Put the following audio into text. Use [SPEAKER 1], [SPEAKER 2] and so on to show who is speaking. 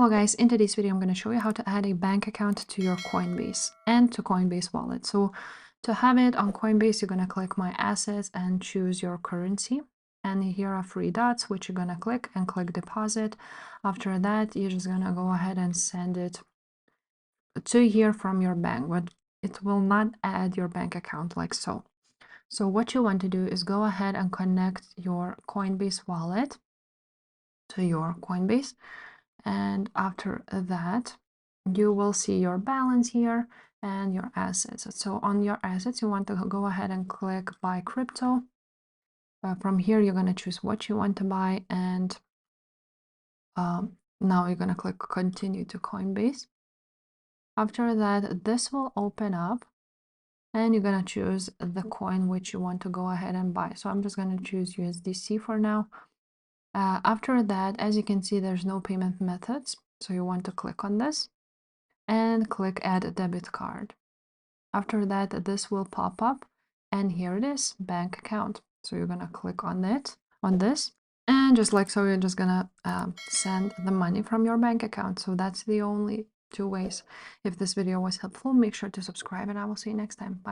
[SPEAKER 1] Hello guys, in today's video I'm going to show you how to add a bank account to your Coinbase and to Coinbase wallet. So to have it on Coinbase, you're going to click My Assets and choose your currency. And here are three dots, which you're going to click and click Deposit. After that, you're just going to go ahead and send it to here from your bank, but it will not add your bank account like so. So what you want to do is go ahead and connect your Coinbase wallet to your Coinbase. And after that, you will see your balance here and your assets. So on your assets, you want to go ahead and click Buy Crypto. From here, you're going to choose what you want to buy. And now you're going to click Continue to Coinbase. After that, this will open up. And you're going to choose the coin which you want to go ahead and buy. So I'm just going to choose USDC for now. After that, as you can see, there's no payment methods. So you want to click on this and click Add a debit card. After that, this will pop up and here it is, bank account. So you're going to click on this, and just like so, you're just going to send the money from your bank account. So that's the only two ways. If this video was helpful, make sure to subscribe and I will see you next time. Bye.